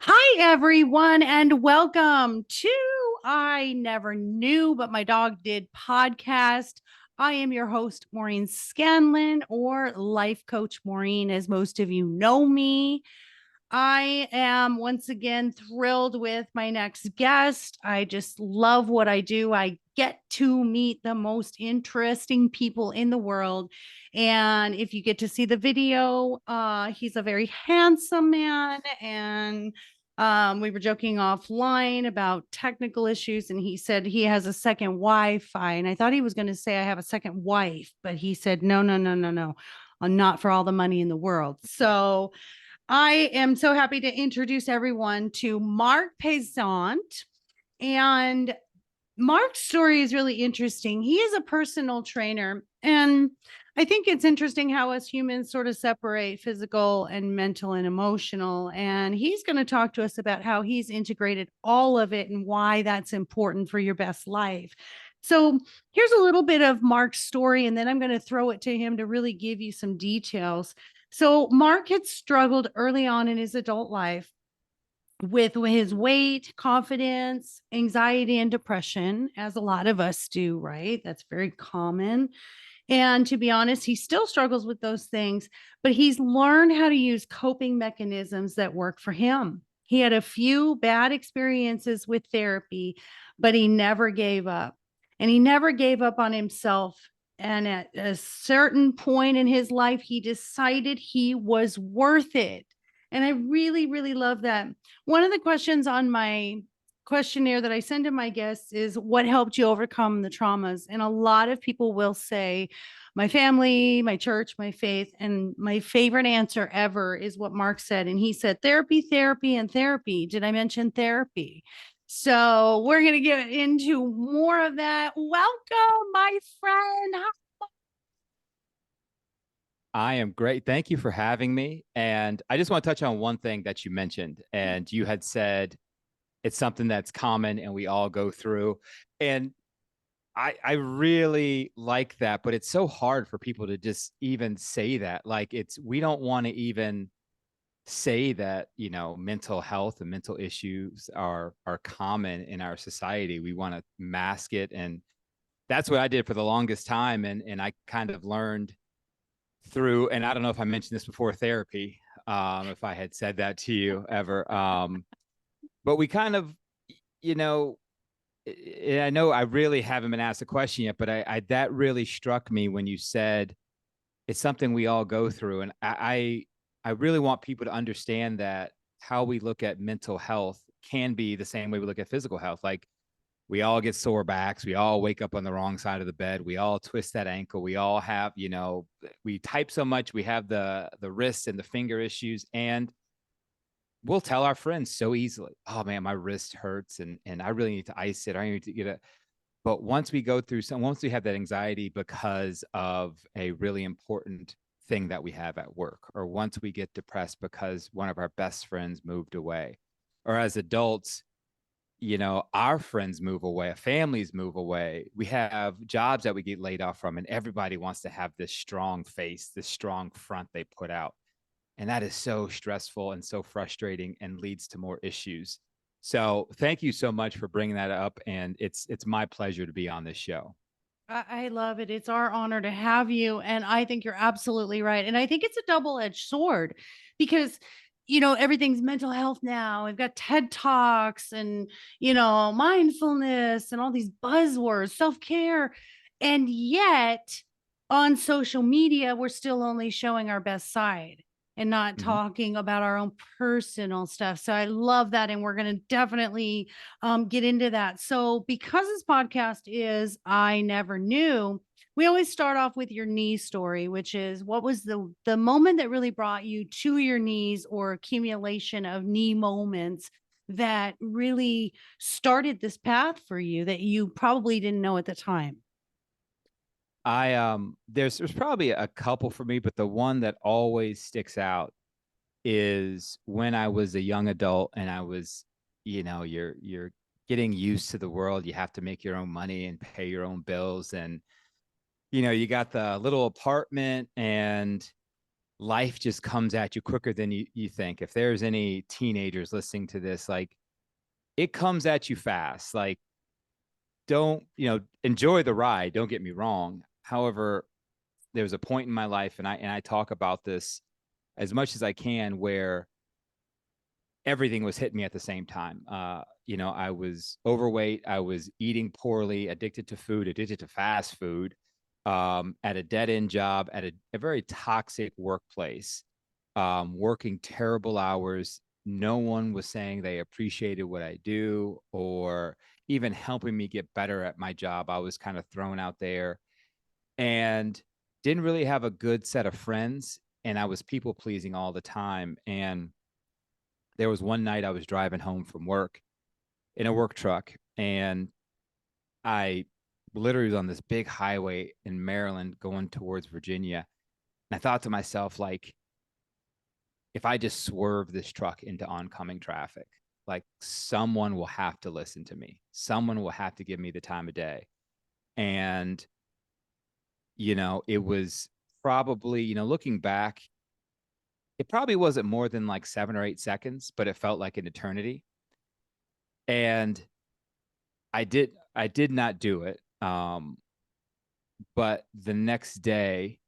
Hi, everyone, and welcome to I Never Knew, but My Dog Did podcast. I am your host, Maureen Scanlon, or Life Coach Maureen, as most of you know me. I am once again thrilled with my next guest. I just love what I do. I get to meet the most interesting people in the world. And if you get to see the video, he's a very handsome man. And we were joking offline about technical issues. And he said he has a second Wi Fi. And I thought he was going to say, I have a second wife. But he said, no, no, no, no, no. Not for all the money in the world. So, I am so happy to introduce everyone to Marc Paisant. And Marc's story is really interesting. He is a personal trainer. And I think it's interesting how us humans sort of separate physical and mental and emotional. And he's going to talk to us about how he's integrated all of it and why that's important for your best life. So here's a little bit of Marc's story, and then I'm going to throw it to him to really give you some details. So Marc had struggled early on in his adult life with his weight, confidence, anxiety, and depression, as a lot of us do, right? That's very common. And to be honest, he still struggles with those things, but he's learned how to use coping mechanisms that work for him. He had a few bad experiences with therapy, but he never gave up. And he never gave up on himself. And at a certain point in his life, he decided he was worth it. And I really, really love that. One of the questions on my questionnaire that I send to my guests is what helped you overcome the traumas? And a lot of people will say, my family, my church, my faith. And my favorite answer ever is what Marc said. And he said, therapy, therapy, and therapy. Did I mention therapy? So we're going to get into more of that. Welcome, my friend. I am great. Thank you for having me. And I just want to touch on one thing that you mentioned. And you had said it's something that's common and we all go through. And I really like that, but it's so hard for people to just even say that. Like we don't want to even say that, mental health and mental issues are common in our society. We want to mask it. And that's what I did for the longest time. And I kind of learned through, and I don't know if I mentioned this before, therapy, if I had said that to you ever. But we kind of, you know, I know I really haven't been asked a question yet, but I that really struck me when you said it's something we all go through, and I really want people to understand that how we look at mental health can be the same way we look at physical health. Like we all get sore backs. We all wake up on the wrong side of the bed. We all twist that ankle. We all have, we type so much. We have the wrist and the finger issues, and we'll tell our friends so easily, "Oh man, my wrist hurts, and I really need to ice it. I need to get it." But once we have that anxiety because of a really important thing that we have at work, or once we get depressed because one of our best friends moved away, or as adults, our friends move away, our families move away. We have jobs that we get laid off from, and everybody wants to have this strong face, this strong front they put out. And that is so stressful and so frustrating and leads to more issues. So thank you so much for bringing that up. And it's my pleasure to be on this show. I love it. It's our honor to have you. And I think you're absolutely right. And I think it's a double edged sword because, everything's mental health now. We've got TED Talks and, mindfulness and all these buzzwords, self care. And yet on social media, we're still only showing our best side and not Mhm. talking about our own personal stuff. So I love that. And we're going to definitely get into that. So, because this podcast is I Never Knew, we always start off with your knee story, which is what was the moment that really brought you to your knees, or accumulation of knee moments that really started this path for you that you probably didn't know at the time. There's probably a couple for me, but the one that always sticks out is when I was a young adult and I was, you're getting used to the world. You have to make your own money and pay your own bills, and you got the little apartment, and life just comes at you quicker than you think. If there's any teenagers listening to this, like, it comes at you fast. Like, don't, enjoy the ride. Don't get me wrong. However, there was a point in my life, and I talk about this as much as I can, where everything was hitting me at the same time. I was overweight, I was eating poorly, addicted to food, addicted to fast food, at a dead end job, at a very toxic workplace, working terrible hours. No one was saying they appreciated what I do or even helping me get better at my job. I was kind of thrown out there and didn't really have a good set of friends. And I was people pleasing all the time. And there was one night I was driving home from work in a work truck, and I literally was on this big highway in Maryland going towards Virginia. And I thought to myself, like, if I just swerve this truck into oncoming traffic, like, someone will have to listen to me. Someone will have to give me the time of day. And, it was probably, looking back, it probably wasn't more than like 7 or 8 seconds, but it felt like an eternity. And I did not do it. But the next day,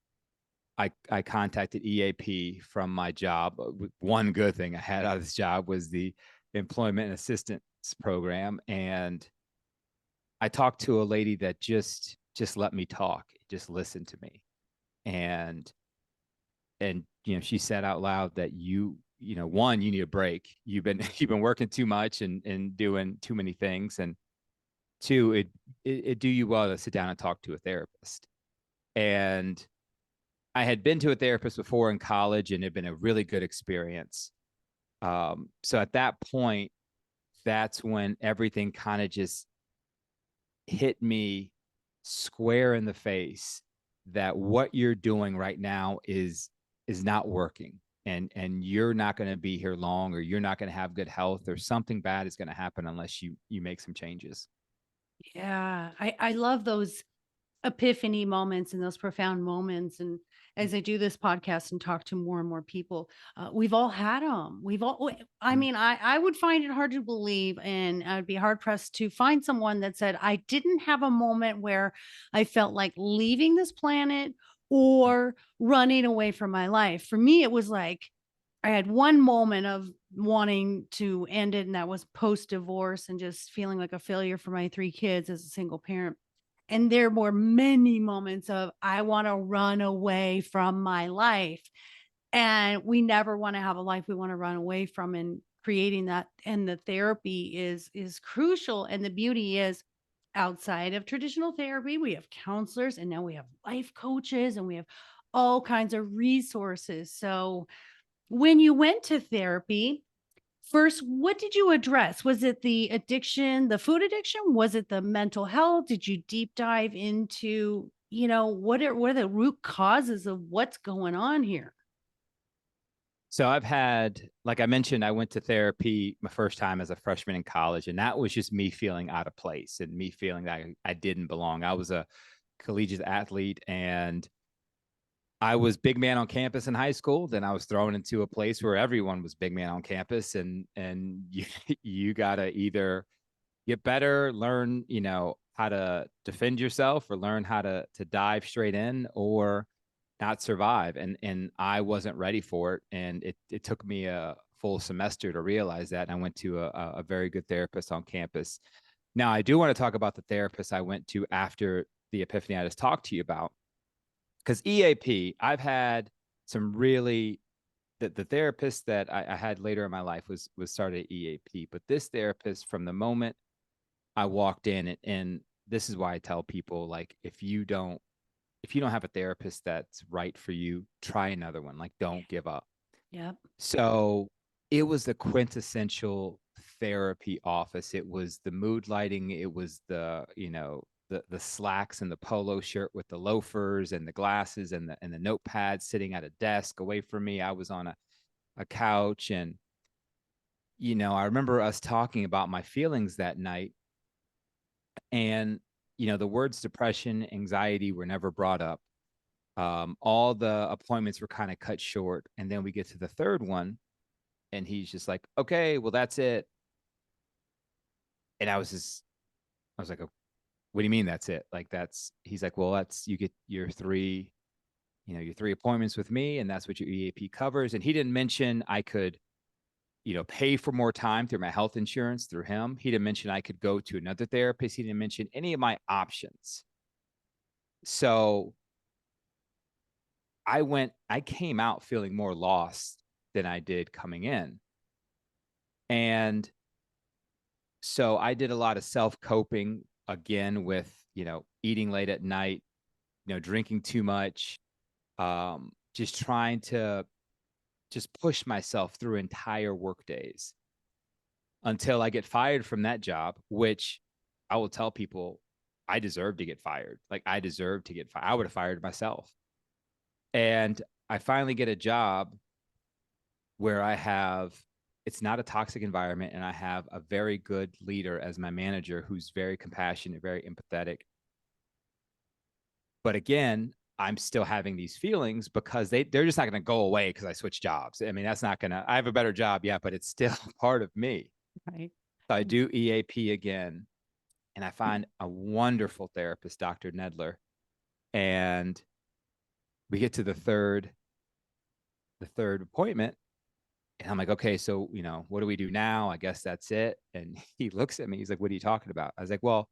I contacted EAP from my job. One good thing I had out of this job was the employment assistance program, and I talked to a lady that just let me talk, just listened to me, and she said out loud that one, you need a break. You've been working too much and doing too many things, and two, it do you well to sit down and talk to a therapist. And I had been to a therapist before in college, and it had been a really good experience. So at that point, that's when everything kind of just hit me square in the face, that what you're doing right now is not working, and you're not going to be here long, or you're not going to have good health, or something bad is going to happen unless you make some changes. Yeah, I love those epiphany moments and those profound moments. And as I do this podcast and talk to more and more people, we've all had them. I Mhm. mean, I would find it hard to believe, and I'd be hard pressed to find someone that said, I didn't have a moment where I felt like leaving this planet or running away from my life. For me, it was like I had one moment of wanting to end it, and that was post divorce and just feeling like a failure for my three kids as a single parent. And there were many moments of, I want to run away from my life. And we never want to have a life we want to run away from, and creating that. And the therapy is crucial. And the beauty is, outside of traditional therapy, we have counselors, and now we have life coaches, and we have all kinds of resources. So when you went to therapy, first, what did you address? Was it the addiction, the food addiction? Was it the mental health? Did you deep dive into, what are the root causes of what's going on here? So I've had, like I mentioned, I went to therapy my first time as a freshman in college, and that was just me feeling out of place and me feeling that I didn't belong. I was a collegiate athlete, and I was big man on campus in high school. Then I was thrown into a place where everyone was big man on campus, and you gotta either get better, learn, how to defend yourself, or learn how to dive straight in, or not survive. And I wasn't ready for it. And it took me a full semester to realize that. And I went to a very good therapist on campus. Now, I do want to talk about the therapist I went to after the epiphany I just talked to you about. Because EAP, I've had some really, the therapist that I had later in my life was started at EAP. But this therapist, from the moment I walked in, and this is why I tell people, like, if you don't have a therapist that's right for you, try another one. Like, don't give up. Yep. So it was the quintessential therapy office. It was the mood lighting. It was the slacks and the polo shirt with the loafers and the glasses and the notepad sitting at a desk away from me. I was on a couch, and I remember us talking about my feelings that night, and the words depression, anxiety were never brought up. All the appointments were kind of cut short. And then we get to the third one, and he's just like, okay, well, that's it. And I was like, "Oh, what do you mean that's it? Like, he's like, well, you get your three appointments with me, and that's what your EAP covers." And he didn't mention I could, pay for more time through my health insurance through him. He didn't mention I could go to another therapist. He didn't mention any of my options. So I came out feeling more lost than I did coming in. And so I did a lot of self coping again with, eating late at night, drinking too much, just trying to just push myself through entire work days until I get fired from that job, which I will tell people I deserve to get fired. Like, I deserve to get fired. I would have fired myself. And I finally get a job where it's not a toxic environment, and I have a very good leader as my manager who's very compassionate, very empathetic. But again, I'm still having these feelings because they're just not going to go away because I switched jobs. I mean, that's not going to, I have a better job, yeah, but it's still part of me. Right. So I do EAP again, and I find a wonderful therapist, Dr. Nedler. And we get to the third appointment, and I'm like, okay, so, what do we do now? I guess that's it. And he looks at me. He's like, what are you talking about? I was like, well,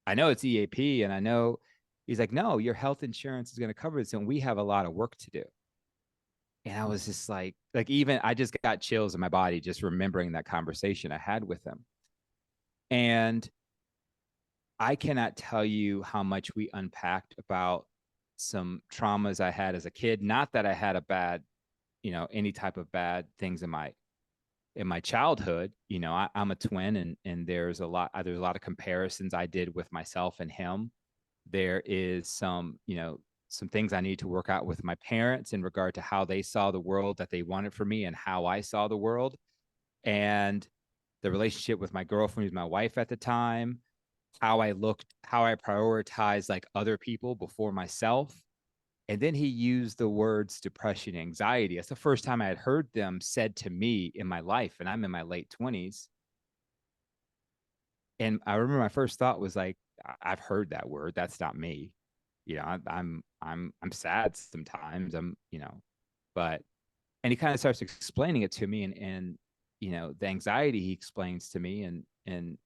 I know it's EAP, and I know. He's like, no, your health insurance is going to cover this, and we have a lot of work to do. And I was just even I just got chills in my body just remembering that conversation I had with him. And I cannot tell you how much we unpacked about some traumas I had as a kid. Not that I had a bad, any type of bad things in my childhood. I'm a twin, and there's a lot of comparisons I did with myself and him. There is some things I need to work out with my parents in regard to how they saw the world that they wanted for me and how I saw the world. And the relationship with my girlfriend, who's my wife at the time, how I looked, how I prioritized like other people before myself. And then he used the words depression, anxiety. That's the first time I had heard them said to me in my life. And I'm in my late 20s. And I remember my first thought was like, I've heard that word. That's not me. I'm sad sometimes. But and he kind of starts explaining it to me, and the anxiety he explains to me, and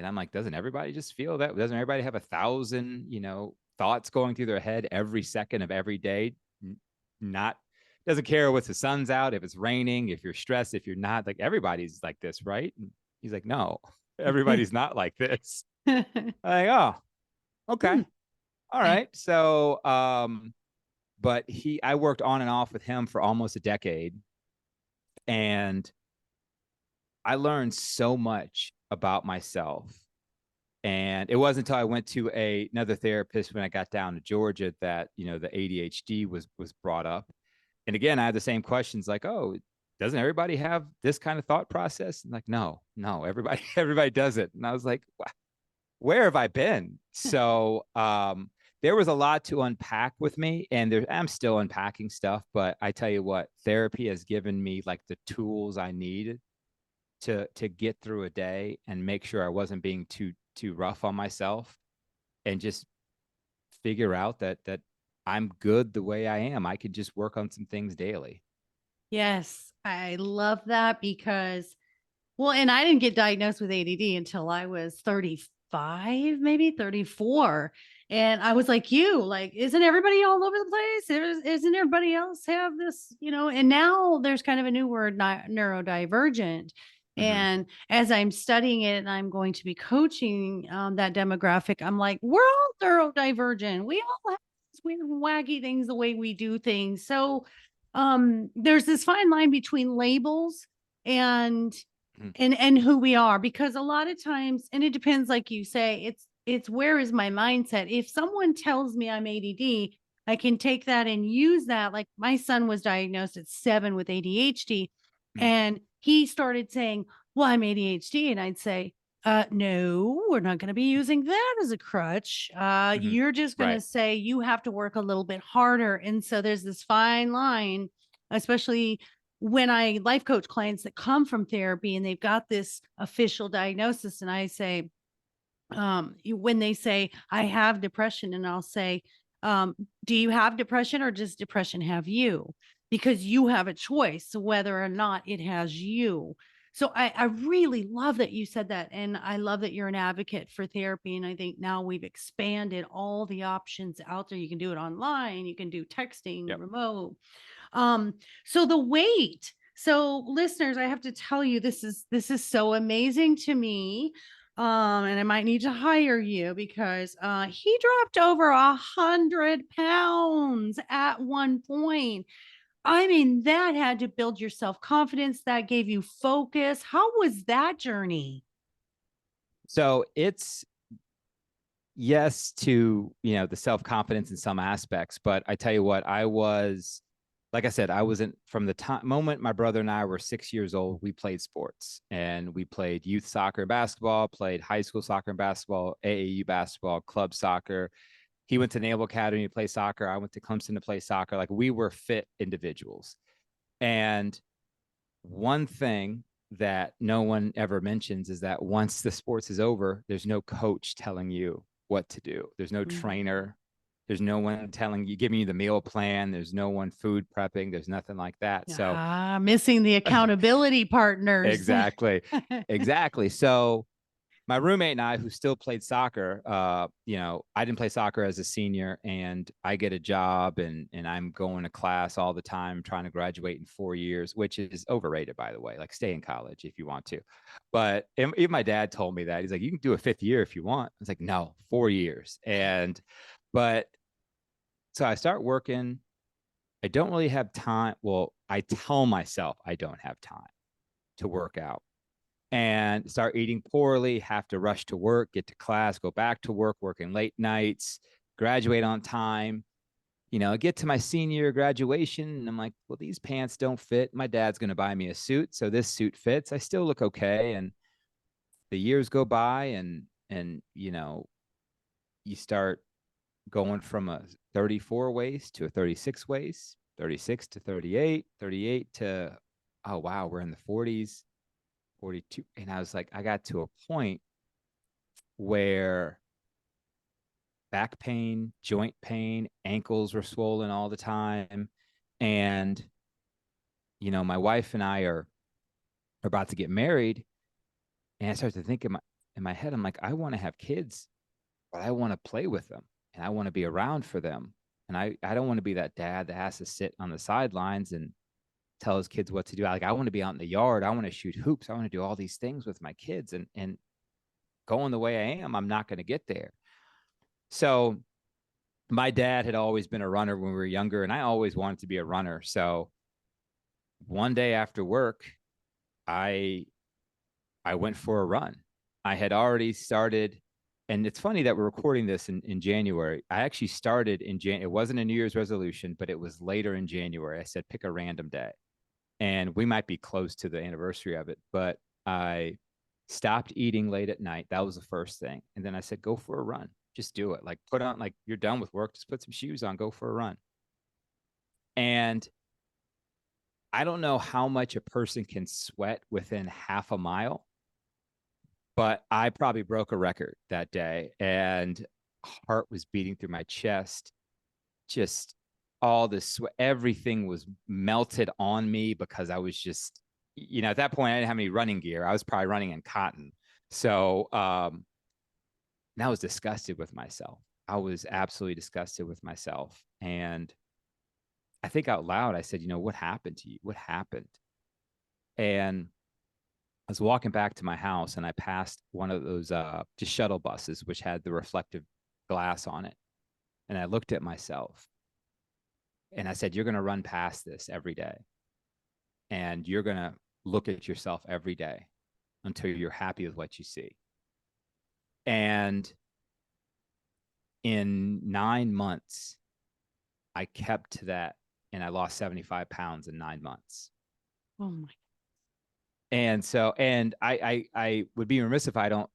I'm like, doesn't everybody just feel that? Doesn't everybody have 1,000, thoughts going through their head every second of every day? Not Doesn't care if the sun's out, if it's raining, if you're stressed, if you're not. Like, everybody's like this, right? And he's like, no, everybody's not like this. I'm like, oh, okay, Hmm. all right. So, but I worked on and off with him for almost a decade, and I learned so much about myself. And it wasn't until I went to another therapist when I got down to Georgia that, the ADHD was brought up. And again, I had the same questions like, oh, doesn't everybody have this kind of thought process? And like, no, everybody does it. And I was like, where have I been? So there was a lot to unpack with me, and I'm still unpacking stuff. But I tell you what, therapy has given me like the tools I needed to get through a day and make sure I wasn't being too rough on myself, and just figure out that I'm good the way I am. I could just work on some things daily. Yes, I love that because, well, and I didn't get diagnosed with ADD until I was 35, maybe 34. And I was like, isn't everybody all over the place? Isn't everybody else have this, And now there's kind of a new word, neurodivergent. Mm-hmm. And as I'm studying it and I'm going to be coaching that demographic, I'm like, we're all neurodivergent. We all have these weird, wacky things, the way we do things. So there's this fine line between labels and Mm-hmm. and who we are, because a lot of times, and it depends, like you say, it's where is my mindset. If someone tells me I'm ADD, I can take that and use that. Like, my son was diagnosed at 7 with ADHD, Mm-hmm. and he started saying, well, I'm ADHD, and I'd say, No, we're not going to be using that as a crutch. Mhm. You're just going to Right. say you have to work a little bit harder. And so there's this fine line, especially when I life coach clients that come from therapy and they've got this official diagnosis. And I say, when they say I have depression, and I'll say, do you have depression or does depression have you? Because you have a choice whether or not it has you. So I really love that you said that, and I love that you're an advocate for therapy. And I think now we've expanded all the options out there. You can do it online, you can do texting, Yep. remote. um so the weight, so listeners, I have to tell you, this is so amazing to me. And I might need to hire you because he dropped over 100 pounds at one point. I mean, that had to build your self-confidence, that gave you focus. How was that journey? So it's yes to, the self-confidence in some aspects, but I tell you what, like I said, I wasn't from the moment my brother and I were 6 years old, we played sports and we played youth soccer and basketball, played high school soccer and basketball, AAU basketball, club soccer. He went to Naval Academy to play soccer. I went to Clemson to play soccer. Like we were fit individuals. And one thing that no one ever mentions is that once the sports is over, there's no coach telling you what to do. There's no Mhm. trainer. There's no one telling you, giving you the meal plan. There's no one food prepping. There's nothing like that. So Missing the accountability partners. exactly. Exactly. So my roommate and I, who still played soccer, I didn't play soccer as a senior, and I get a job, and I'm going to class all the time, trying to graduate in 4 years, which is overrated, by the way. Like, stay in college if you want to. But even my dad told me that. He's like, you can do a fifth year if you want. I was like, no, 4 years. But so I start working. I don't really have time. Well, I tell myself I don't have time to work out and start eating poorly, have to rush to work, get to class, go back to work, working late nights, graduate on time. Get to my senior graduation and I'm like, well, these pants don't fit. My dad's going to buy me a suit. So this suit fits. I still look okay. And the years go by and you start going from a 34 waist to a 36 waist, 36 to 38, 38 to, oh, wow, we're in the 40s, 42. And I was like, I got to a point where back pain, joint pain, ankles were swollen all the time. And, my wife and I are about to get married. And I started to think in my head, I'm like, I want to have kids, but I want to play with them and I want to be around for them. And I don't want to be that dad that has to sit on the sidelines and tell his kids what to do. Like, I want to be out in the yard. I want to shoot hoops. I want to do all these things with my kids. And going the way I am, I'm not going to get there. So my dad had always been a runner when we were younger, and I always wanted to be a runner. So one day after work, I I went for a run. I had already started, and it's funny that we're recording this in January. I actually started in Jan. It wasn't a New Year's resolution, but it was later in January. I said pick a random day, and we might be close to the anniversary of it. But I stopped eating late at night. That was the first thing, and then I said go for a run. Just do it. Like put on, like you're done with work, just put some shoes on, go for a run. And I don't know how much a person can sweat within half a mile, but I probably broke a record that day and heart was beating through my chest. Just all this sweat, everything was melted on me because I was just, at that point, I didn't have any running gear. I was probably running in cotton. So, and I was disgusted with myself. I was absolutely disgusted with myself. And I think out loud, I said, what happened to you? What happened? And I was walking back to my house and I passed one of those just shuttle buses, which had the reflective glass on it. And I looked at myself and I said, you're going to run past this every day. And you're going to look at yourself every day until you're happy with what you see. And in 9 months, I kept to that and I lost 75 pounds in 9 months. Oh my. And so, and I would be remiss if I don't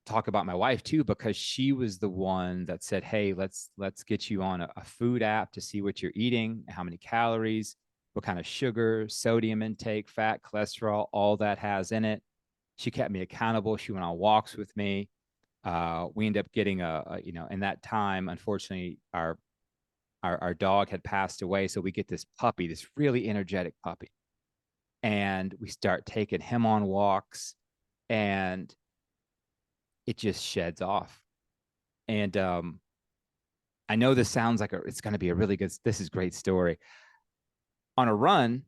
talk about my wife too, because she was the one that said, hey, let's get you on a food app to see what you're eating, how many calories, what kind of sugar, sodium intake, fat, cholesterol, all that has in it. She kept me accountable. She went on walks with me. We ended up getting in that time, unfortunately, our dog had passed away. So we get this puppy, this really energetic puppy. And we start taking him on walks, and it just sheds off. And I know this sounds like it's going to be a really good, this is a great story. On a run,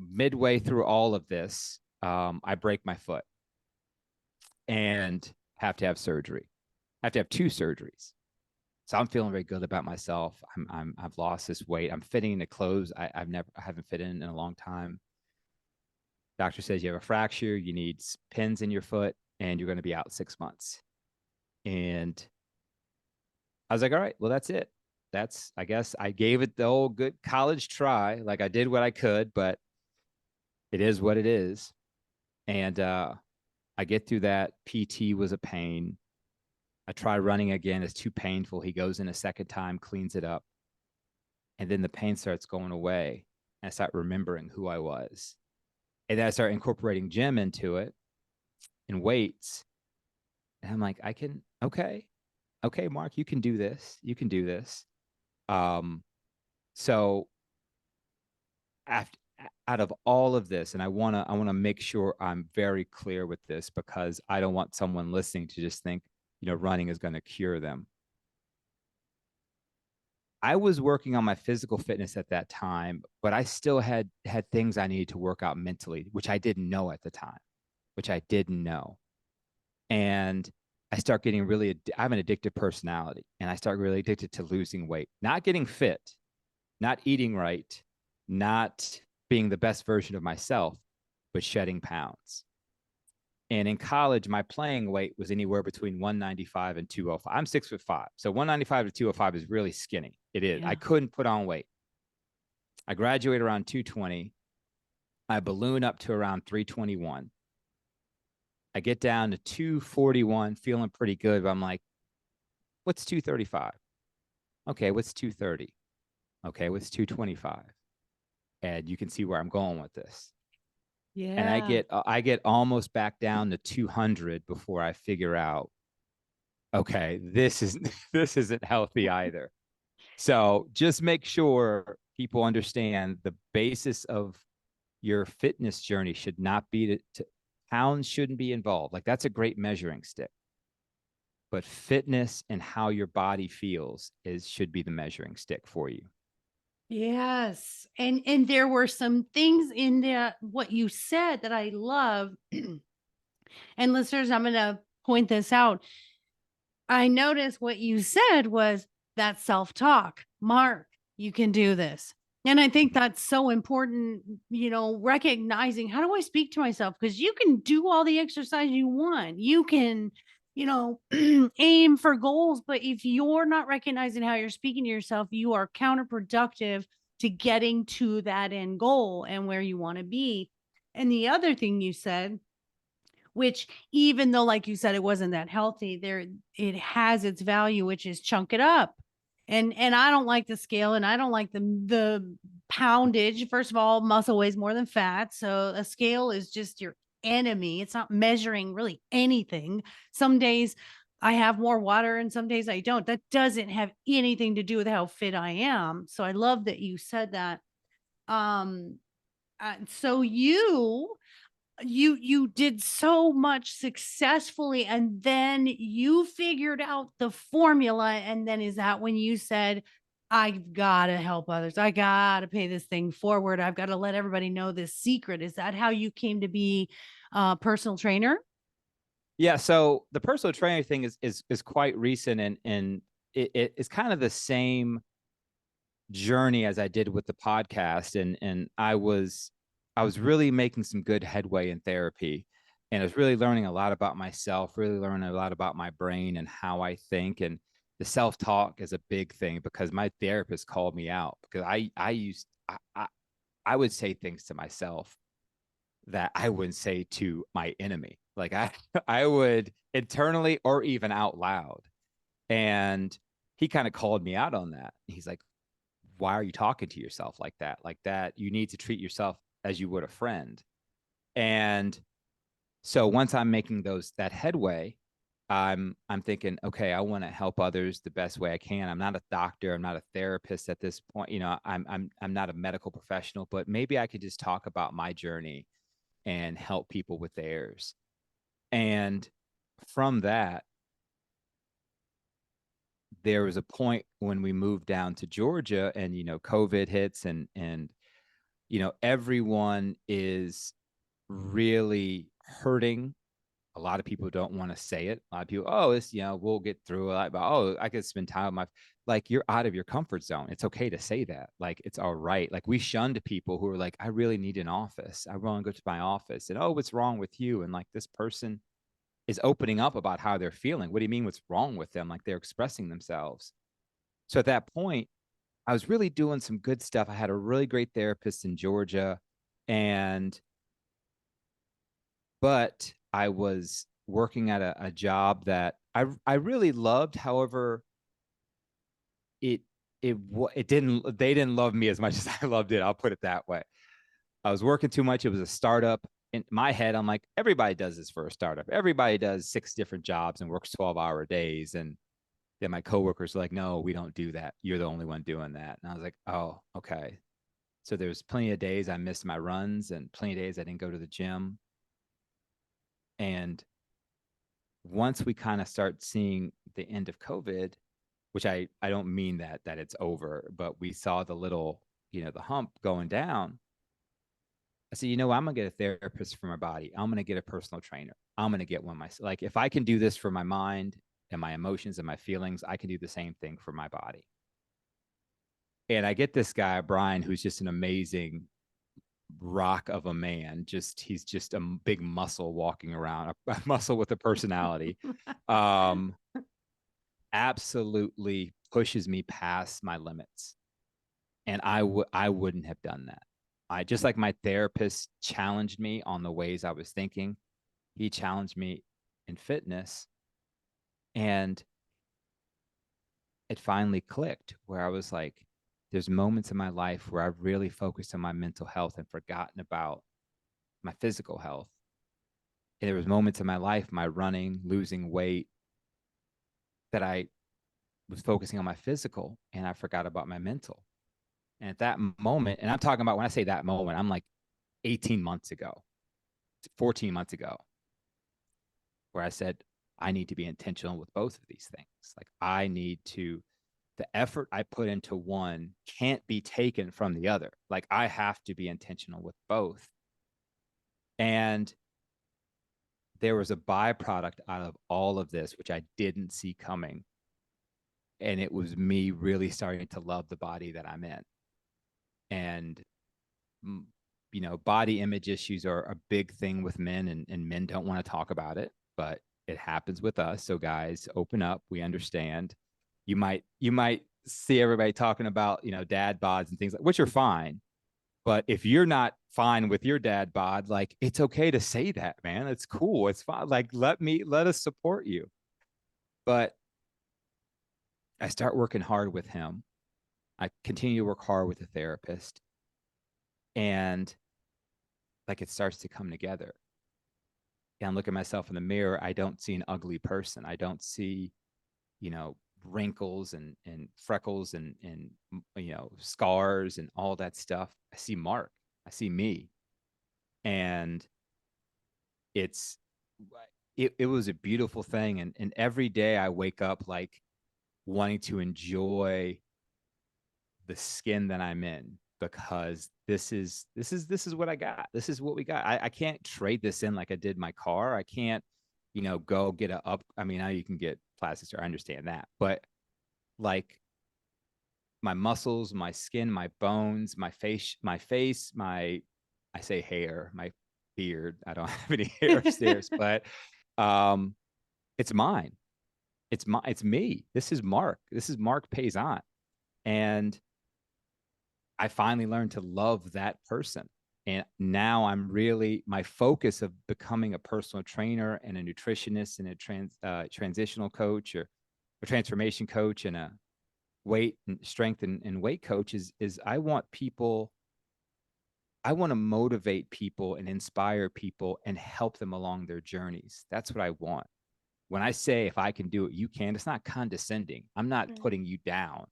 midway through all of this, I break my foot and have to have surgery. I have to have 2 surgeries. So I'm feeling very good about myself. I've lost this weight. I'm fitting into clothes I haven't fit in a long time. Doctor says you have a fracture, you need pins in your foot, and you're going to be out 6 months. And I was like, all right, well, that's it. I guess I gave it the old good college try. Like, I did what I could, but it is what it is. And I get through that. PT was a pain. I try running again. It's too painful. He goes in a second time, cleans it up. And then the pain starts going away. And I start remembering who I was. And then I start incorporating gym into it and weights. And I'm like, okay, Mark, you can do this. You can do this. So after, out of all of this, and I want to make sure I'm very clear with this, because I don't want someone listening to just think, running is going to cure them. I was working on my physical fitness at that time, but I still had things I needed to work out mentally, which I didn't know at the time, And I start getting I have an addictive personality, and I start really addicted to losing weight, not getting fit, not eating right, not being the best version of myself, but shedding pounds. And in college, my playing weight was anywhere between 195 and 205. I'm 6'5". So 195 to 205 is really skinny. It is. Yeah. I couldn't put on weight. I graduated around 220. I balloon up to around 321. I get down to 241, feeling pretty good. But I'm like, what's 235? Okay, what's 230? Okay, what's 225? And you can see where I'm going with this. Yeah. And I get almost back down to 200 before I figure out, okay, this isn't healthy either. So just make sure people understand the basis of your fitness journey should not be pounds shouldn't be involved. Like, that's a great measuring stick. But fitness and how your body feels should be the measuring stick for you. Yes. And there were some things in there, what you said, that I love. And listeners, I'm going to point this out. I noticed what you said was that self-talk. Mark, you can do this. And I think that's so important, recognizing, how do I speak to myself? Because you can do all the exercise you want. You can, aim for goals. But if you're not recognizing how you're speaking to yourself, you are counterproductive to getting to that end goal and where you want to be. And the other thing you said, which, even though, like you said, it wasn't that healthy, it has its value, which is chunk it up. And I don't like the scale, and I don't like the poundage. First of all, muscle weighs more than fat. So a scale is just your enemy. It's not measuring really anything. Some days I have more water and some days I don't. That doesn't have anything to do with how fit I am. So I love that you said that. So you did so much successfully, and then you figured out the formula. And then, is that when you said, I've got to help others, I got to pay this thing forward, I've got to let everybody know this secret? Is that how you came to be a personal trainer? Yeah, so the personal trainer thing is quite recent, and it's kind of the same journey as I did with the podcast. And I was really making some good headway in therapy, and I was really learning a lot about myself, really learning a lot about my brain and how I think. And the self-talk is a big thing, because my therapist called me out, because I would say things to myself that I wouldn't say to my enemy. Like I would internally or even out loud. And he kind of called me out on that. He's like, why are you talking to yourself like that? Like that, you need to treat yourself as you would a friend. And so once I'm making that headway, I'm thinking, okay, I want to help others the best way I can. I'm not a doctor, I'm not a therapist at this point. I'm not a medical professional, but maybe I could just talk about my journey and help people with theirs. And from that, there was a point when we moved down to Georgia and COVID hits and everyone is really hurting. A lot of people don't want to say it. A lot of people, oh, it's, we'll get through it. But, oh, I could spend time with like, you're out of your comfort zone. It's okay to say that. Like, it's all right. Like, we shunned people who are like, I really need an office. I want to go to my office. And, oh, what's wrong with you? And like, this person is opening up about how they're feeling. What do you mean what's wrong with them? Like, they're expressing themselves. So at that point, I was really doing some good stuff. I had a really great therapist in Georgia. And but I was working at a job that I really loved. However, it it didn't they didn't love me as much as I loved it. I'll put it that way. I was working too much. It was a startup. In my head, I'm like, everybody does this for a startup. Everybody does 6 different jobs and works 12-hour days. And then my coworkers were like, no, we don't do that. You're the only one doing that. And I was like, oh, okay. So there's plenty of days I missed my runs and plenty of days I didn't go to the gym. And once we kind of start seeing the end of COVID, which I don't mean that it's over, but we saw the little, the hump going down. I said, I'm gonna get a therapist for my body. I'm gonna get a personal trainer. I'm gonna get one myself. Like if I can do this for my mind and my emotions and my feelings, I can do the same thing for my body. And I get this guy, Brian, who's just an amazing rock of a man. He's just a big muscle walking around, a muscle with a personality. Um, absolutely pushes me past my limits. And I wouldn't have done that. I just like my therapist challenged me on the ways I was thinking. He challenged me in fitness. And it finally clicked where I was like, there's moments in my life where I've really focused on my mental health and forgotten about my physical health. And there was moments in my life, my running, losing weight, that I was focusing on my physical and I forgot about my mental. And at that moment, and I'm talking about when I say that moment, I'm like 18 months ago, 14 months ago, where I said, I need to be intentional with both of these things. Like the effort I put into one can't be taken from the other. Like I have to be intentional with both. And there was a byproduct out of all of this, which I didn't see coming. And it was me really starting to love the body that I'm in. And body image issues are a big thing with men, and men don't want to talk about it, but it happens with us. So guys, open up. We understand. You might see everybody talking about, dad bods and things like, which are fine. But if you're not fine with your dad bod, like it's okay to say that, man. It's cool. It's fine. Like let us support you. But I start working hard with him. I continue to work hard with the therapist. And like it starts to come together. And look at myself in the mirror. I don't see an ugly person. I don't see, wrinkles and freckles and scars and all that stuff. I see Mark. I see me. And it's it was a beautiful thing. And every day I wake up like wanting to enjoy the skin that I'm in, because this is what I got. This is what we got. I can't trade this in like I did my car. I can't, go get a up. I mean, now you can get plastic surgery. I understand that. But like my muscles, my skin, my bones, my face, I say hair, my beard. I don't have any hair upstairs, but um it's mine. It's me. This is Mark. This is Marc Paisant. And I finally learned to love that person. And now I'm really, my focus of becoming a personal trainer and a nutritionist and a transitional coach or a transformation coach and a weight and strength and weight coach is I want to motivate people and inspire people and help them along their journeys. That's what I want. When I say if I can do it, you can, it's not condescending. I'm not Mm, putting you down.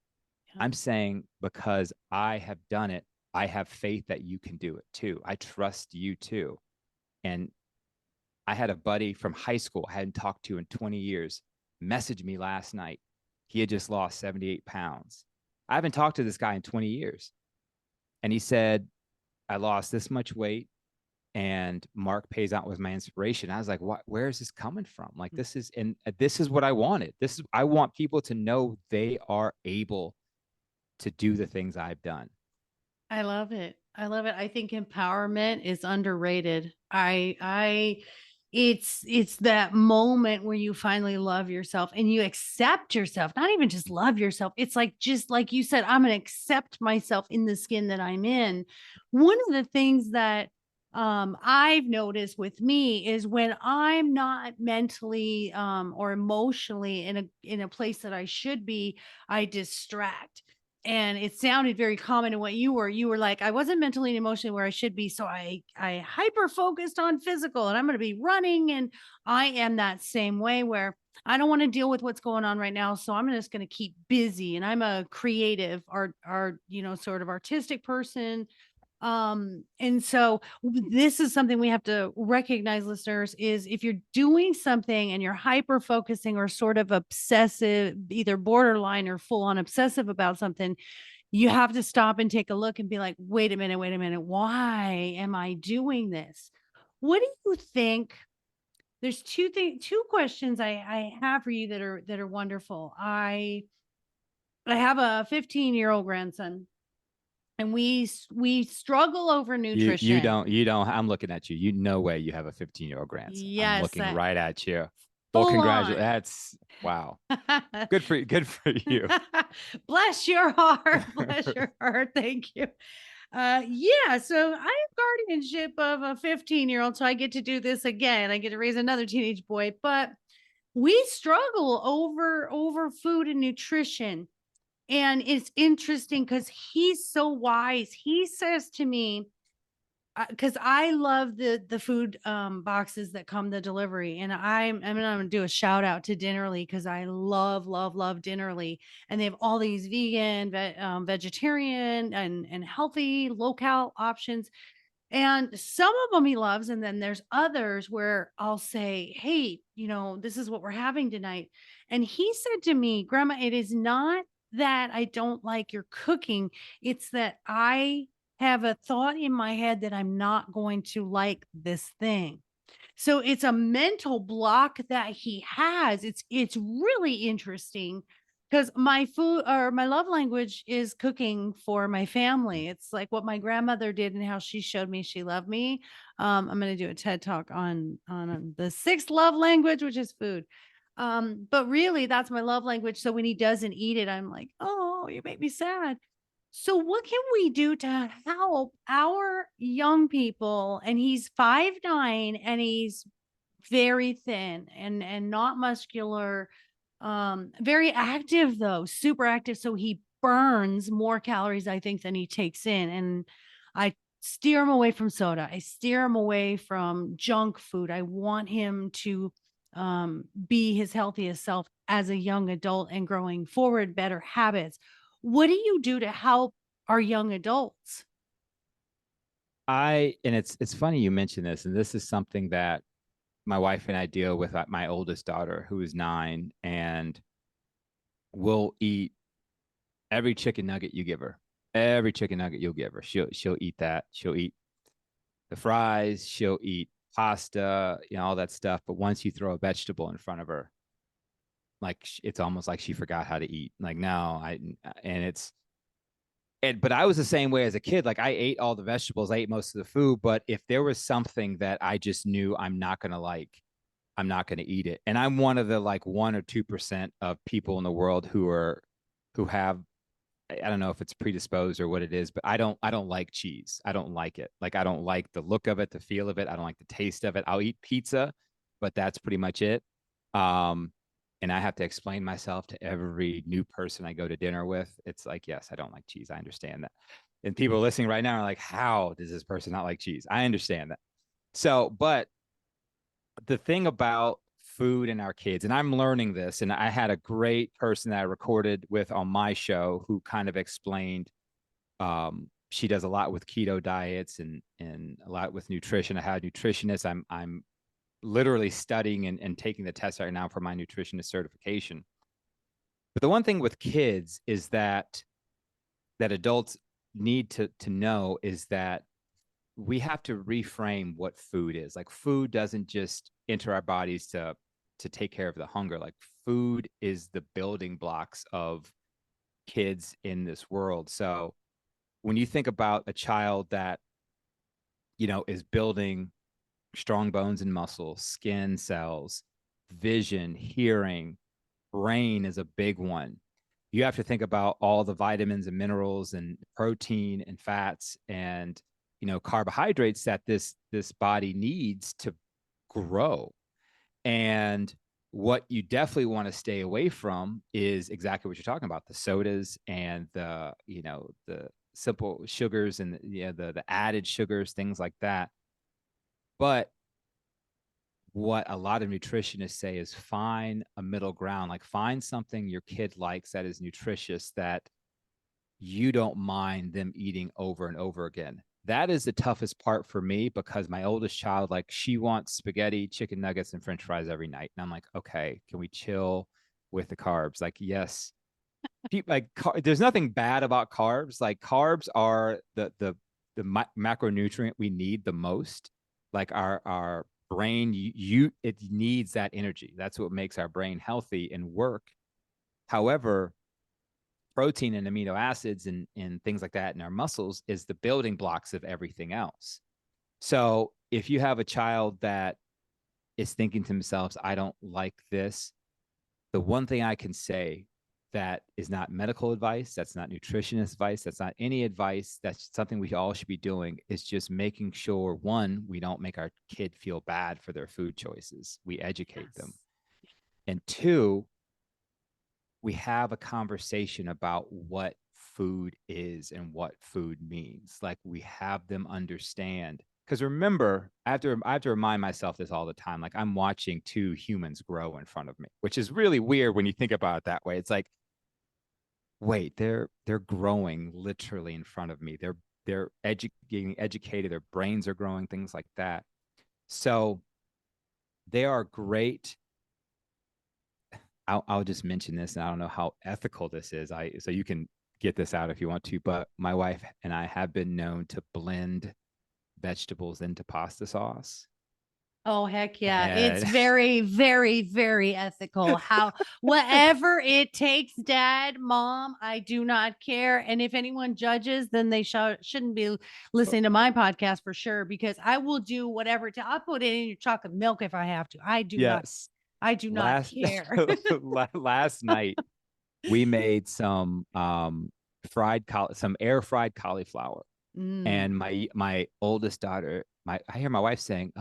yeah. I'm saying because I have done it, I have faith that you can do it too. I trust you too. And I had a buddy from high school I hadn't talked to in 20 years message me last night. He had just lost 78 pounds. I haven't talked to this guy in 20 years. And he said, I lost this much weight and Marc Paisant was my inspiration. I was like, what, where is this coming from? Like, this is what I wanted. I want people to know they are able to do the things I've done. I love it. I love it. I think empowerment is underrated. It's that moment where you finally love yourself and you accept yourself, not even just love yourself. It's like, just like you said, I'm going to accept myself in the skin that I'm in. One of the things that I've noticed with me is when I'm not mentally or emotionally in a place that I should be, I distract. And it sounded very common in what you were like, I wasn't mentally and emotionally where I should be, so I hyper focused on physical, and I'm going to be running. And I am that same way where I don't want to deal with what's going on right now, so I'm just going to keep busy. And I'm a creative art, sort of artistic person. And so this is something we have to recognize, listeners, is if you're doing something and you're hyper focusing or sort of obsessive, either borderline or full on obsessive about something, you have to stop and take a look and be like, wait a minute, why am I doing this? What do you think? There's two questions I have for you that are wonderful. I have a 15-year-old grandson, and we struggle over You nutrition. don't, you don't, I'm looking at you. You no way you have a 15-year-old grandson. I'm Yes, looking right at you. Well, full congratulations. on. That's wow. Good for you. Bless your heart. Bless your heart. Thank you. Yeah, so I have guardianship of a 15-year-old, so I get to do this again. I get to raise another teenage boy, but we struggle over food and nutrition. And it's interesting because he's so wise. He says to me, because I love the food boxes that come the delivery, and I'm gonna do a shout out to Dinnerly because I love Dinnerly, and they have all these vegan, vegetarian, and healthy low cal options. And some of them he loves, and then there's others where I'll say, "Hey, this is what we're having tonight." And he said to me, "Grandma, it is not that I don't like your cooking, it's that I have a thought in my head that I'm not going to like this thing." So it's a mental block that he has. It's really interesting because my food or my love language is cooking for my family. It's like what my grandmother did and how she showed me she loved me. I'm going to do a TED talk on the sixth love language, which is food. But really, that's my love language. So when he doesn't eat it, I'm like, oh, you make me sad. So what can we do to help our young people? And he's 5'9" and he's very thin and not muscular, very active though, super active. So he burns more calories, I think, than he takes in. And I steer him away from soda. I steer him away from junk food. I want him to be his healthiest self as a young adult and growing forward better habits. What do you do to help our young adults? And it's funny you mentioned this, and this is something that my wife and I deal with my oldest daughter, who is 9, and will eat every chicken nugget you give her. Every chicken nugget you'll give her, she'll eat that. She'll eat the fries. She'll eat pasta, all that stuff. But once you throw a vegetable in front of her, like it's almost like she forgot how to eat. Like no, and it's but I was the same way as a kid. Like I ate all the vegetables, I ate most of the food, but if there was something that I just knew I'm not gonna like, I'm not gonna eat it. And I'm one of the like 1 or 2% of people in the world who have I don't know if it's predisposed or what it is, but I don't like cheese. I don't like it. Like I don't like the look of it, the feel of it. I don't like the taste of it. I'll eat pizza, but that's pretty much it. Um, and I have to explain myself to every new person I go to dinner with. It's like, yes, I don't like cheese. I understand that. And people listening right now are like, how does this person not like cheese? I understand that. So, but the thing about food and our kids, and I'm learning this, and I had a great person that I recorded with on my show who kind of explained, she does a lot with keto diets and a lot with nutrition. I had a nutritionist. I'm literally studying and taking the test right now for my nutritionist certification. But the one thing with kids is that adults need to know is that we have to reframe what food is. Like food doesn't just enter our bodies to take care of the hunger. Like food is the building blocks of kids in this world. So when you think about a child that, is building strong bones and muscle, skin cells, vision, hearing, brain is a big one. You have to think about all the vitamins and minerals and protein and fats and carbohydrates that this body needs to grow. And what you definitely want to stay away from is exactly what you're talking about, the sodas and the simple sugars and the added sugars, things like that. But what a lot of nutritionists say is find a middle ground, like find something your kid likes that is nutritious that you don't mind them eating over and over again. That is the toughest part for me because my oldest child, like she wants spaghetti, chicken nuggets, and French fries every night. And I'm like, okay, can we chill with the carbs? Like, yes, there's nothing bad about carbs. Like carbs are the macronutrient we need the most. Like our brain, it needs that energy. That's what makes our brain healthy and work. However, protein and amino acids and things like that in our muscles is the building blocks of everything else. So if you have a child that is thinking to themselves, I don't like this, the one thing I can say that is not medical advice, that's not nutritionist advice, that's not any advice, that's something we all should be doing, is just making sure, one, we don't make our kid feel bad for their food choices. We educate them. And two, we have a conversation about what food is and what food means. Like we have them understand. Because remember, I have to remind myself this all the time. Like I'm watching two humans grow in front of me, which is really weird when you think about it that way. It's like, wait, they're growing literally in front of me. They're getting educated. Their brains are growing, things like that. So they are great. I'll just mention this, and I don't know how ethical this is. So you can get this out if you want to, but my wife and I have been known to blend vegetables into pasta sauce. Oh, heck yeah. It's And very, very, very ethical. Whatever it takes, dad, mom, I do not care. And if anyone judges, then they shouldn't be listening to my podcast for sure, because I will do whatever. I'll put it in your chocolate milk if I have to. yes, I do not last care. last night we made some some air fried cauliflower. Mm. And my oldest daughter, I hear my wife saying,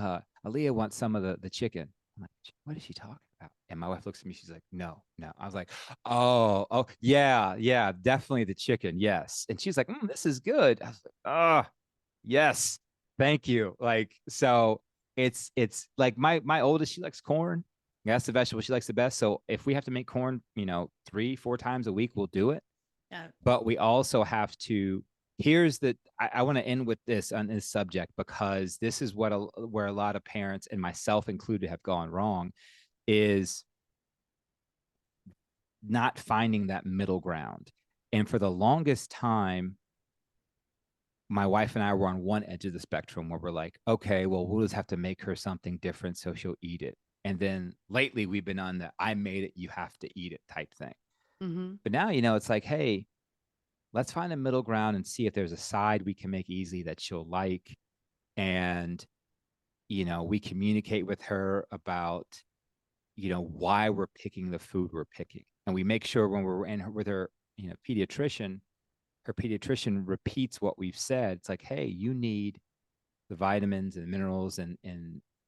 Aaliyah wants some of the chicken. I'm like, what is she talking about? And my wife looks at me, she's like, no, no. I was like, oh, yeah, yeah, definitely the chicken, yes. And she's like, this is good. I was like, oh, yes, thank you. Like, so it's like my oldest, she likes corn. That's the vegetable she likes the best. So if we have to make corn, 3, 4 times a week, we'll do it. Yeah. But we also have to, I want to end with this on this subject because this is where a lot of parents and myself included have gone wrong, is not finding that middle ground. And for the longest time, my wife and I were on one edge of the spectrum where we're like, okay, well, we'll just have to make her something different so she'll eat it. And then lately we've been on the I made it, you have to eat it type thing. Mm-hmm. But now, it's like, hey, let's find a middle ground and see if there's a side we can make easily that she'll like. And, we communicate with her about, why we're picking the food we're picking. And we make sure when we're with her, pediatrician, her pediatrician repeats what we've said. It's like, hey, you need the vitamins and minerals and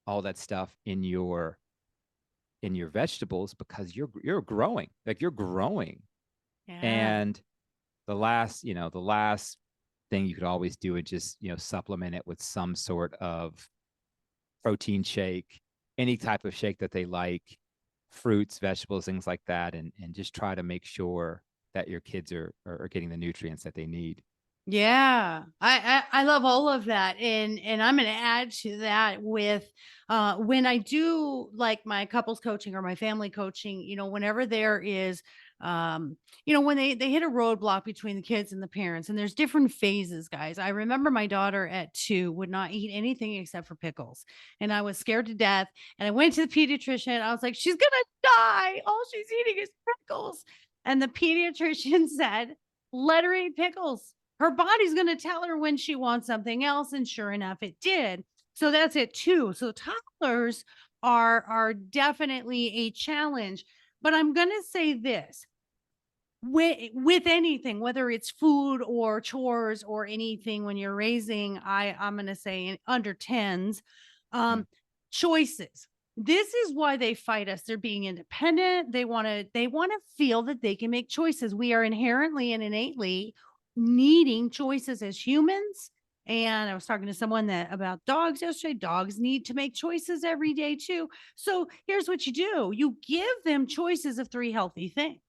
all that stuff in your vegetables because you're growing. Like you're growing. Yeah. And the last thing you could always do is just, supplement it with some sort of protein shake, any type of shake that they like, fruits, vegetables, things like that, and just try to make sure that your kids are getting the nutrients that they need. Yeah, I love all of that, and I'm going to add to that with when I do like my couples coaching or my family coaching. Whenever there is, when they hit a roadblock between the kids and the parents, and there's different phases, guys. I remember my daughter at 2 would not eat anything except for pickles, and I was scared to death. And I went to the pediatrician. I was like, she's gonna die. All she's eating is pickles. And the pediatrician said, let her eat pickles, her body's going to tell her when she wants something else. And sure enough, it did. So that's it too. So toddlers are definitely a challenge. But I'm going to say this, with anything, whether it's food or chores or anything, when you're raising, I'm going to say under tens, Mm. um, choices. This is why they fight us. They're being independent. They want to feel that they can make choices. We are inherently and innately needing choices as humans. And I was talking to someone that about dogs yesterday. Dogs need to make choices every day too. So here's what you do. You give them choices of 3 healthy things.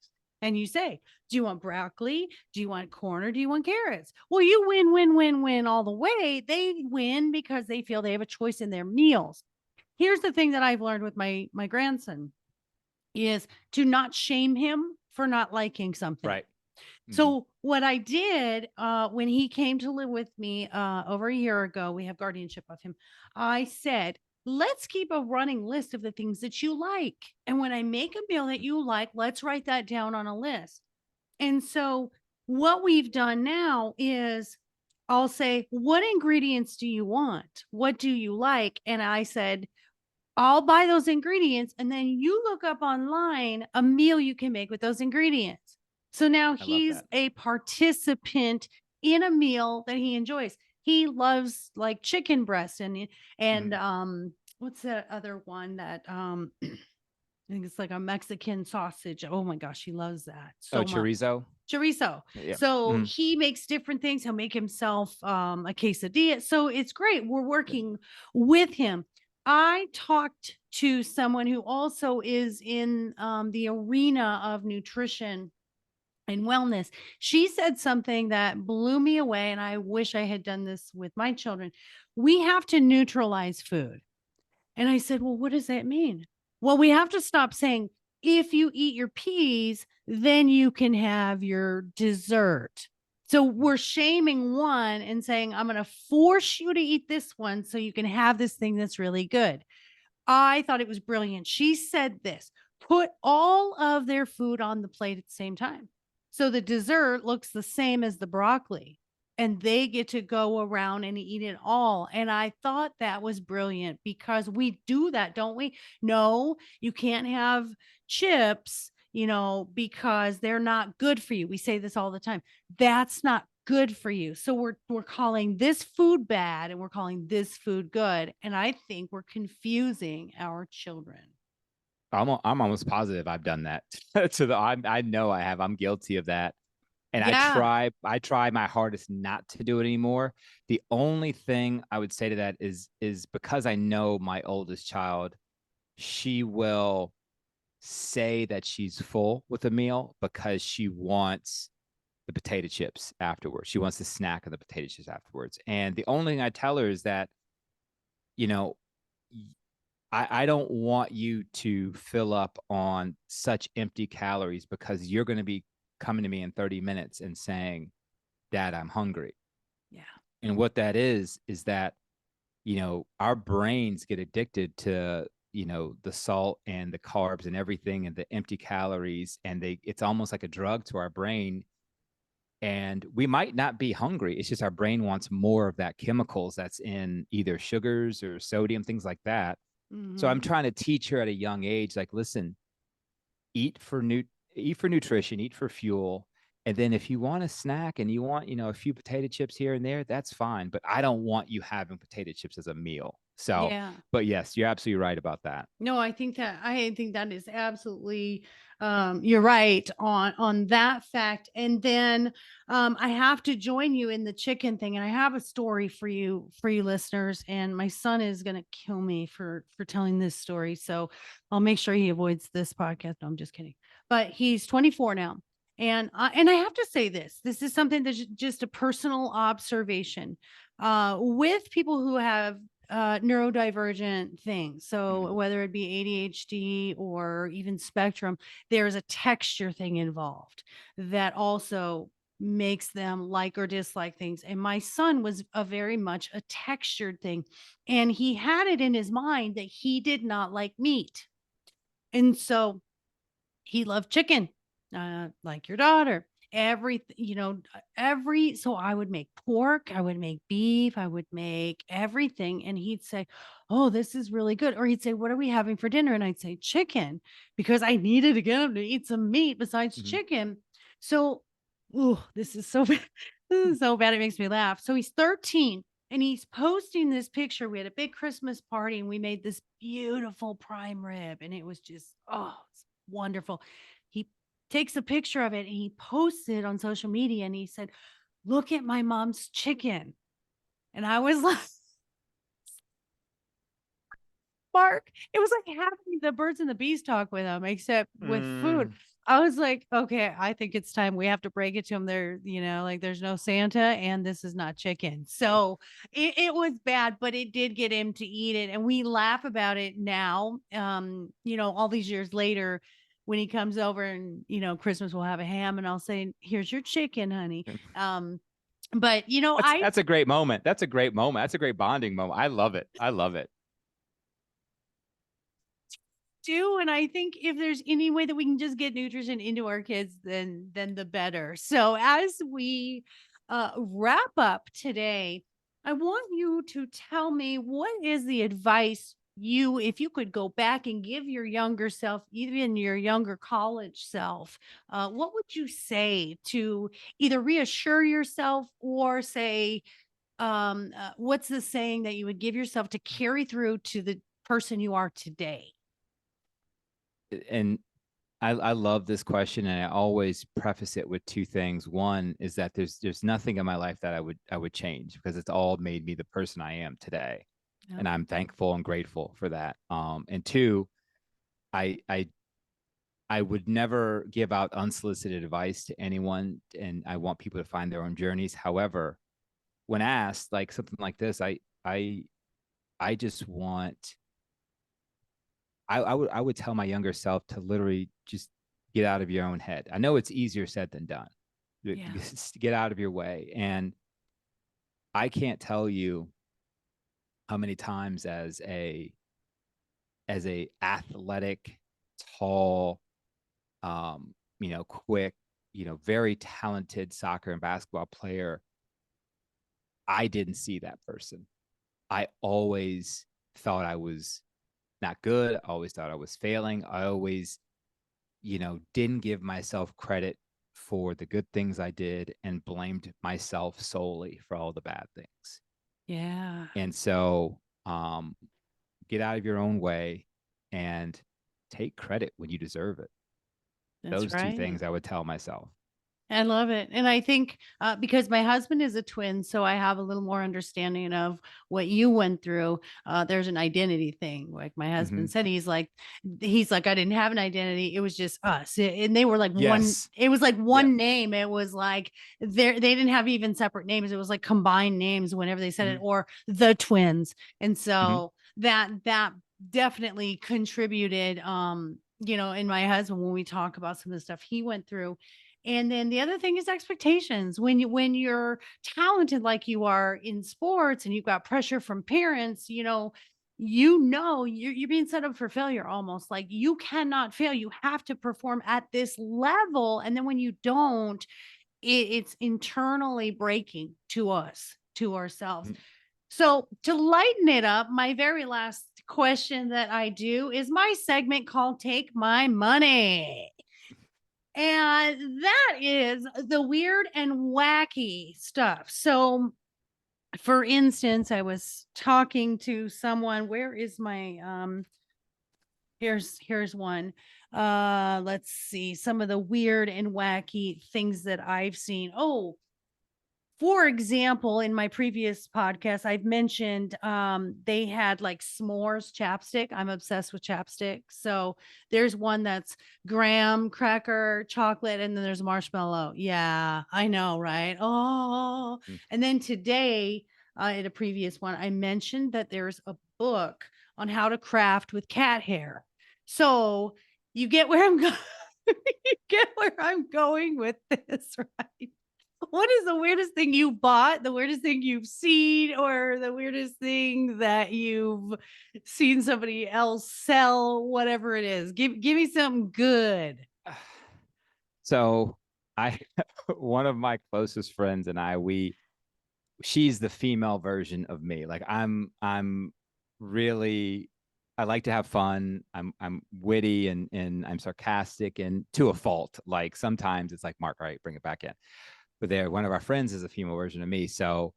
And you say, do you want broccoli? Do you want corn, or do you want carrots? Well, you win, win, win, win all the way. They win because they feel they have a choice in their meals. Here's the thing that I've learned with my grandson is to not shame him for not liking something. Right. Mm-hmm. So what I did when he came to live with me over a year ago, we have guardianship of him. I said, let's keep a running list of the things that you like. And when I make a meal that you like, let's write that down on a list. And so what we've done now is I'll say, what ingredients do you want? What do you like? And I said, I'll buy those ingredients. And then you look up online a meal you can make with those ingredients. So now I love he's that. a participant in a meal that he enjoys. He loves like chicken breast and Mm. what's that other one that I think it's like a Mexican sausage. Oh my gosh, he loves that Oh, so much. chorizo. Chorizo. Yeah. So Mm. he makes different things. He'll make himself a quesadilla. So it's great. We're working with him. I talked to someone who also is in the arena of nutrition and wellness. She said something that blew me away, and I wish I had done this with my children. We have to neutralize food. And I said, well, what does that mean? Well, we have to stop saying, if you eat your peas, then you can have your dessert. So we're shaming one and saying, I'm going to force you to eat this one so you can have this thing that's really good. I thought it was brilliant. She said this, put all of their food on the plate at the same time. So the dessert looks the same as the broccoli, and they get to go around and eat it all. And I thought that was brilliant because we do that, don't we? No, you can't have chips, because they're not good for you. We say this all the time. That's not good for you. So we're calling this food bad and we're calling this food good. And I think we're confusing our children. I'm almost positive I've done that I know I have. I'm guilty of that. And Yeah. I try my hardest not to do it anymore. The only thing I would say to that is because I know my oldest child, she will say that she's full with a meal because she wants the potato chips afterwards. She wants the snack of the potato chips afterwards. And the only thing I tell her is that, you know, I don't want you to fill up on such empty calories because you're going to be coming to me in 30 minutes and saying, Dad, I'm hungry. Yeah. And what that is that, our brains get addicted to, the salt and the carbs and everything and the empty calories. And it's almost like a drug to our brain. And we might not be hungry. It's just our brain wants more of that chemicals that's in either sugars or sodium, things like that. So I'm Mm-hmm. trying to teach her at a young age, like, listen, eat for nutrition, eat for fuel, And then if you want a snack and you want, a few potato chips here and there, that's fine. But I don't want you having potato chips as a meal. So, Yeah. but yes, you're absolutely right about that. No, I think that is absolutely you're right on that fact. And then I have to join you in the chicken thing, and I have a story for you listeners, and my son is going to kill me for telling this story. So I'll make sure he avoids this podcast. No, I'm just kidding. But he's 24 now. And I have to say this. This is something that's just a personal observation. With people who have neurodivergent things. So Mhm. whether it be ADHD or even spectrum, there's a texture thing involved that also makes them like or dislike things. And my son was a very much a textured thing. And he had it in his mind that he did not like meat. And so he loved chicken, like your daughter. So I would make pork, I would make beef, I would make everything. And he'd say, "Oh, this is really good." Or he'd say, "What are we having for dinner?" And I'd say, "Chicken," because I needed to get him to eat some meat besides Mhm. chicken. So, ooh, this is so bad. This is so bad. It makes me laugh. So he's 13 and he's posting this picture. We had a big Christmas party and we made this beautiful prime rib. And it was just, oh, it's wonderful. He takes a picture of it and he posts it on social media and he said, "Look at my mom's chicken." And I was like, Mark, it was like having the birds and the bees talk with him, except with food. Mm. I was like, okay, I think it's time we have to break it to him. Like there's no Santa and this is not chicken. So it was bad, but it did get him to eat it. And we laugh about it now. All these years later, when he comes over and, Christmas will have a ham and I'll say, "Here's your chicken, honey." But I That's a great moment. That's a great moment. That's a great bonding moment. I love it. I love it. do, and I think if there's any way that we can just get nutrition into our kids, then the better. So as we wrap up today, I want you to tell me, what is the advice you, if you could go back and give your younger self, even your younger college self, what would you say to either reassure yourself or say, what's the saying that you would give yourself to carry through to the person you are today? And I love this question, and I always preface it with two things. One is that there's nothing in my life that I would change because it's all made me the person I am today, Yep. and I'm thankful and grateful for that. And two, I I I would never give out unsolicited advice to anyone, and I want people to find their own journeys. However, when asked like something like this, I just want I would tell my younger self to literally just get out of your own head. I know it's easier said than done. Yeah. Get out of your way. And I can't tell you how many times as a athletic, tall, quick, very talented soccer and basketball player, I didn't see that person. I always thought I was not good. I always thought I was failing. I always didn't give myself credit for the good things I did and blamed myself solely for all the bad things. Yeah. And so, get out of your own way and take credit when you deserve it. That's Those two right. things I would tell myself. I love it. And I think because my husband is a twin, so I have a little more understanding of what you went through. There's an identity thing. Like my Mm-hmm. husband said, he's like, I didn't have an identity. It was just us. And they were like Yes. it was like Yeah. one name. It was like they didn't have even separate names. It was like combined names whenever they said it, Mm-hmm. or the twins. And Mm-hmm. so that definitely contributed, in my husband when we talk about some of the stuff he went through. And then the other thing is expectations. When you're talented like you are in sports and you've got pressure from parents, you're being set up for failure almost. Like you cannot fail. You have to perform at this level. And then when you don't, it's internally breaking to us, to ourselves. Mm-hmm. So to lighten it up, my very last question that I do is my segment called Take My Money. And that is the weird and wacky stuff. So, for instance, I was talking to someone. Where is my here's one. Let's see some of the weird and wacky things that I've seen. Oh, for example, in my previous podcast, I've mentioned they had like s'mores chapstick. I'm obsessed with chapstick. So there's one that's graham cracker chocolate, and then there's marshmallow. Yeah, I know, right? Oh, Mm. and then today, in a previous one, I mentioned that there's a book on how to craft with cat hair. So you get where I'm going. You get where I'm going with this, right? What is the weirdest thing you bought, the weirdest thing you've seen, or the weirdest thing that you've seen somebody else sell, whatever it is? Give me something good. So I, one of my closest friends and I, she's the female version of me. Like I'm really, I like to have fun. I'm witty and I'm sarcastic and to a fault. Like sometimes it's like, Mark, all right, bring it back in. But there, one of our friends is a female version of me. So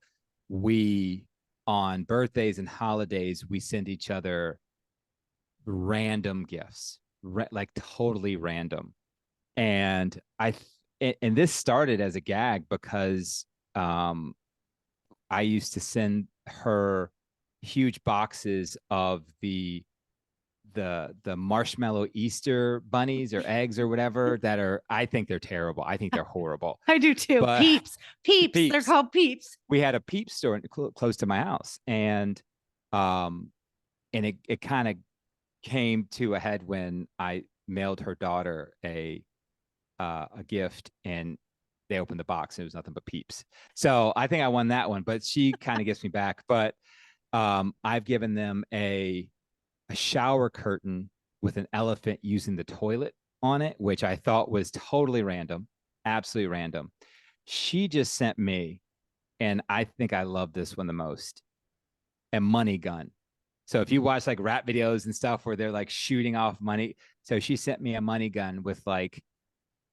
we, on birthdays and holidays, we send each other random gifts, like totally random. And and this started as a gag because I used to send her huge boxes of the marshmallow Easter bunnies or eggs or whatever that are, I think they're terrible. I think they're horrible. I do too. But Peeps. They're Peeps, called peeps. we had a Peep store close to my house, um and it kind of came to a head when I mailed her daughter a gift, and they opened the box and it was nothing but Peeps. So I think I won that one, but she kind of gets me back. But I've given them a shower curtain with an elephant using the toilet on it, which I thought was totally random, absolutely random. She just sent me, and I think I love this one the most, a money gun. So if you watch like rap videos and stuff where they're like shooting off money, so she sent me a money gun with like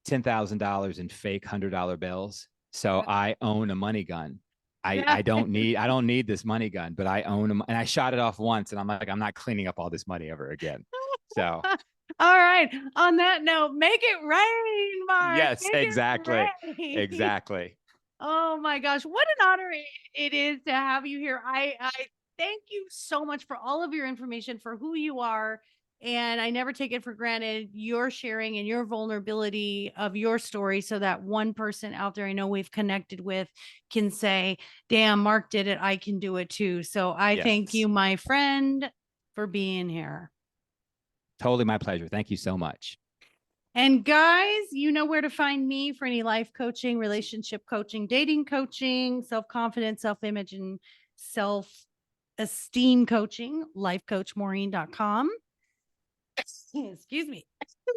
$10,000 in fake $100 bills. So I own a money gun. Yeah. I don't need this money gun, but I own them, and I shot it off once, and I'm like, I'm not cleaning up all this money ever again. So All right. On that note, make it rain, Mark. yes, Make exactly, it rain. exactly. Oh my gosh, what an honor it is to have you here. I thank you so much for all of your information, for who you are. And I never take it for granted your sharing and your vulnerability of your story, so that one person out there I know we've connected with can say, damn, Mark did it. I can do it too. So I thank Yes, you, my friend, for being here. totally my pleasure. Thank you so much. And guys, you know where to find me for any life coaching, relationship coaching, dating coaching, self confidence, self image, and self esteem coaching, lifecoachmaureen.com. Excuse me.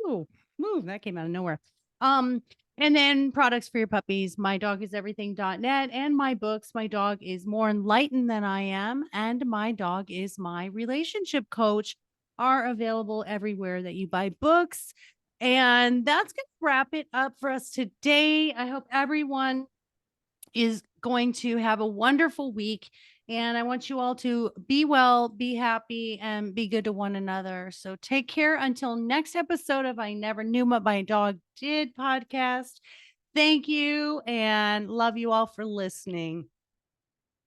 Ooh, move. That came out of nowhere. Um, and then products for your puppies, mydogiseverything.net, and my books, My Dog is More Enlightened Than I Am, and My Dog is My Relationship Coach, are available everywhere that you buy books. And that's going to wrap it up for us today. I hope everyone is going to have a wonderful week. And I want you all to be well, be happy, and be good to one another. So take care until next episode of I Never Knew What My Dog Did podcast. Thank you and love you all for listening.